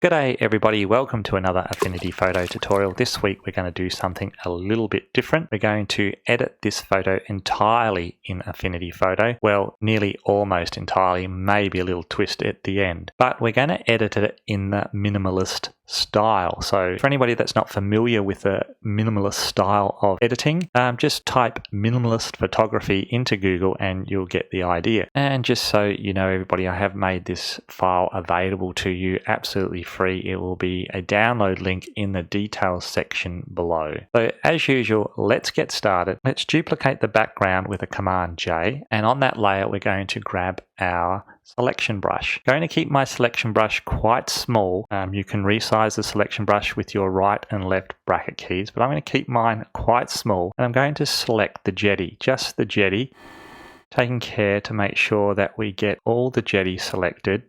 G'day everybody, welcome to another Affinity photo tutorial. This week we're going to do something a little bit different. We're going to edit this photo entirely in Affinity Photo. Well, nearly almost entirely, maybe a little twist at the end. But we're going to edit it in the minimalist style. So for anybody that's not familiar with the minimalist style of editing, just type minimalist photography into Google and you'll get the idea. And just so you know everybody, I have made this file available to you absolutely free. It will be a download link in the details section below. So as usual, let's get started. Let's duplicate the background with a Command J, and on that layer we're going to grab our selection brush. I'm going to keep my selection brush quite small. You can resize the selection brush with your right and left bracket keys, but I'm going to keep mine quite small, and I'm going to select the jetty, just the jetty, taking care to make sure that we get all the jetty selected.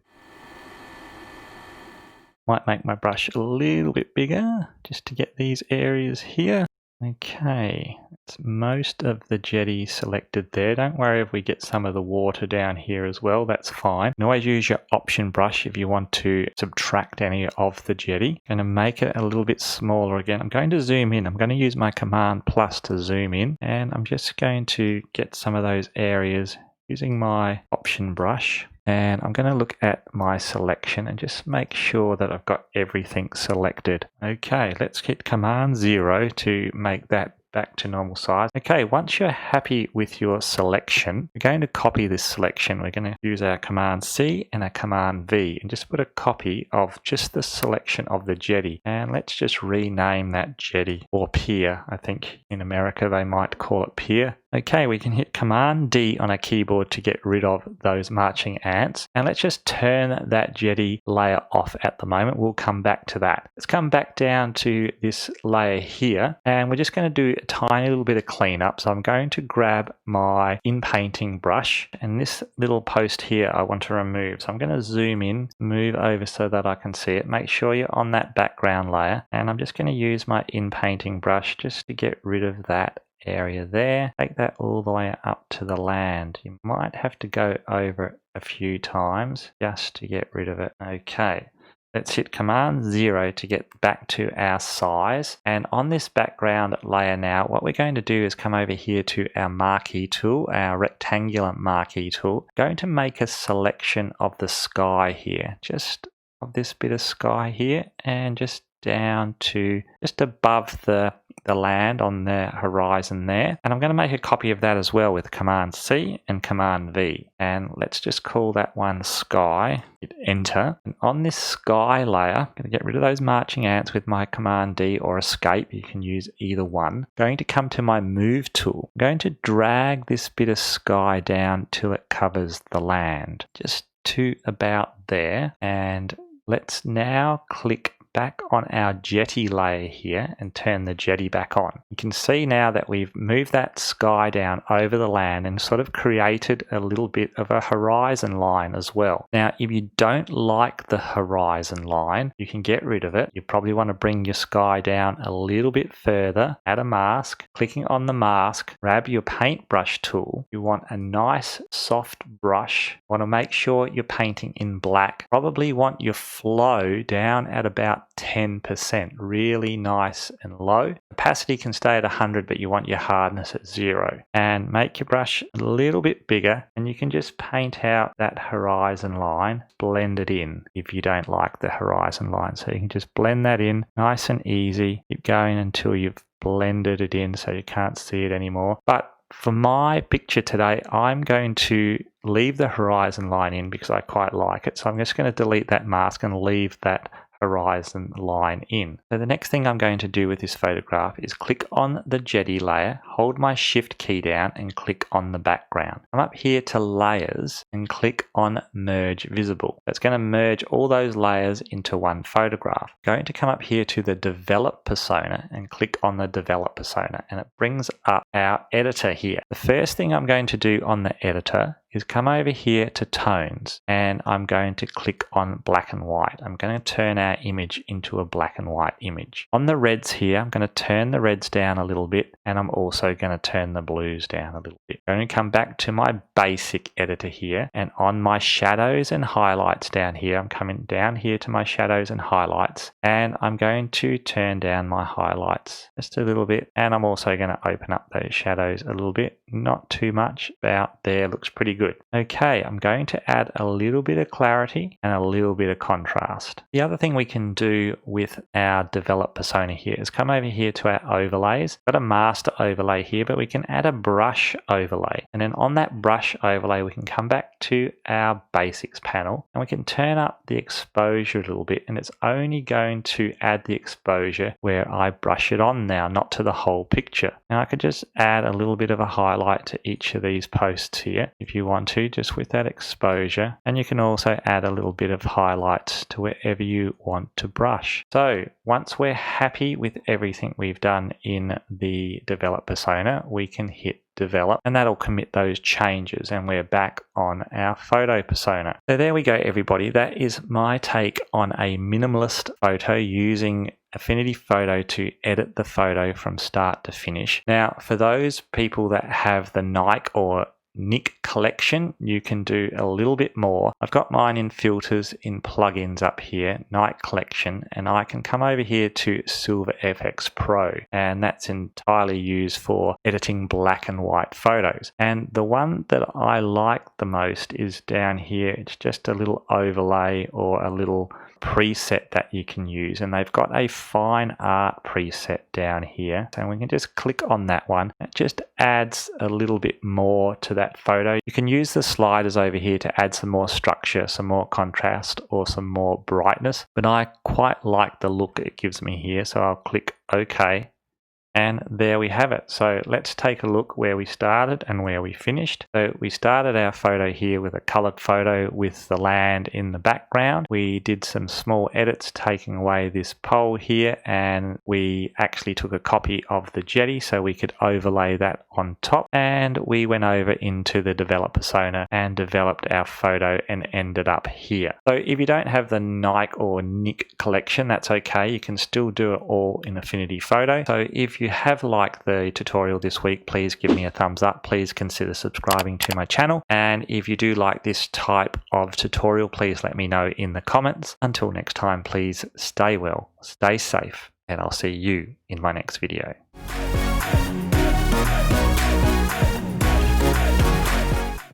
Might make my brush a little bit bigger just to get these areas here. Okay, that's most of the jetty selected there. Don't worry if we get some of the water down here as well, that's fine. You can always use your option brush if you want to subtract any of the jetty. I'm going to make it a little bit smaller again. I'm going to zoom in. I'm going to use my Command plus to zoom in, and I'm just going to get some of those areas using my option brush. And I'm going to look at my selection and just make sure that I've got everything selected. Okay, let's hit Command 0 to make that back to normal size. Okay, once you're happy with your selection, we're going to copy this selection. We're going to use our Command C and our Command V and just put a copy of just the selection of the jetty. And let's just rename that jetty, or pier. I think in America they might call it pier. Okay, we can hit Command D on our keyboard to get rid of those marching ants. And let's just turn that jetty layer off at the moment. We'll come back to that. Let's come back down to this layer here, and we're just going to do a tiny little bit of cleanup. So I'm going to grab my in-painting brush, and this little post here I want to remove. So I'm going to zoom in, move over so that I can see it. Make sure you're on that background layer, and I'm just going to use my in-painting brush just to get rid of that area there. Take that all the way up to the land. You might have to go over it a few times just to get rid of it. Okay, let's hit Command 0 to get back to our size. And on this background layer now, what we're going to do is come over here to our marquee tool, our rectangular marquee tool. Going to make a selection of the sky here, just of this bit of sky here, and just down to just above the land on the horizon there. And I'm going to make a copy of that as well with Command C and Command V. And let's just call that one sky. Hit enter. And on this sky layer, I'm going to get rid of those marching ants with my Command D or escape. You can use either one. I'm going to come to my move tool. I'm going to drag this bit of sky down till it covers the land. Just to about there. And let's now click back on our jetty layer here and turn the jetty back on. You can see now that we've moved that sky down over the land and sort of created a little bit of a horizon line as well. Now, if you don't like the horizon line, you can get rid of it. You probably want to bring your sky down a little bit further, add a mask, clicking on the mask, grab your paintbrush tool. You want a nice soft brush. You want to make sure you're painting in black. Probably want your flow down at about 10%, really nice and low. Opacity can stay at 100, but you want your hardness at 0. And make your brush a little bit bigger, and you can just paint out that horizon line, blend it in if you don't like the horizon line. So you can just blend that in nice and easy. Keep going until you've blended it in so you can't see it anymore. But for my picture today, I'm going to leave the horizon line in because I quite like it. So I'm just going to delete that mask and leave that horizon line in. So the next thing I'm going to do with this photograph is click on the jetty layer, hold my shift key down and click on the background. Come up here to layers and click on merge visible. That's going to merge all those layers into one photograph. Going to come up here to the develop persona and click on the develop persona, and it brings up our editor here. The first thing I'm going to do on the editor is come over here to tones, and I'm going to click on black and white. I'm going to turn our image into a black and white image. On the reds here, I'm going to turn the reds down a little bit, and I'm also going to turn the blues down a little bit. I'm going to come back to my basic editor here, and on my shadows and highlights down here, I'm coming down here to my shadows and highlights, and I'm going to turn down my highlights just a little bit, and I'm also going to open up those shadows a little bit, not too much. About there, looks pretty good. Okay, I'm going to add a little bit of clarity and a little bit of contrast. The other thing we can do with our develop persona here is come over here to our overlays. Got a master overlay here, but we can add a brush overlay, and then on that brush overlay we can come back to our basics panel, and we can turn up the exposure a little bit, and it's only going to add the exposure where I brush it on now, not to the whole picture. Now I could just add a little bit of a highlight to each of these posts here if you want to, just with that exposure, and you can also add a little bit of highlights to wherever you want to brush. So once we're happy with everything we've done in the develop persona, we can hit develop, and that'll commit those changes, and we're back on our photo persona. So there we go, everybody. That is my take on a minimalist photo using Affinity Photo to edit the photo from start to finish. Now, for those people that have the Nike or Nick collection, you can do a little bit more. I've got mine in filters in plugins up here, Nike collection, and I can come over here to Silver FX Pro, and that's entirely used for editing black and white photos. And the one that I like the most is down here. It's just a little overlay or a little preset that you can use, and they've got a fine art preset down here, and we can just click on that one. It just adds a little bit more to that photo. You can use the sliders over here to add some more structure, some more contrast, or some more brightness, but I quite like the look it gives me here, so I'll click OK. And there we have it. So let's take a look where we started and where we finished. So we started our photo here with a colored photo with the land in the background. We did some small edits taking away this pole here, and we actually took a copy of the jetty so we could overlay that on top. And we went over into the develop persona and developed our photo and ended up here. So if you don't have the Nike or Nick collection, that's okay. You can still do it all in Affinity Photo. So if you have liked the tutorial this week, please give me a thumbs up. Please consider subscribing to my channel. And if you do like this type of tutorial, please let me know in the comments. Until next time, please stay well, stay safe, and I'll see you in my next video.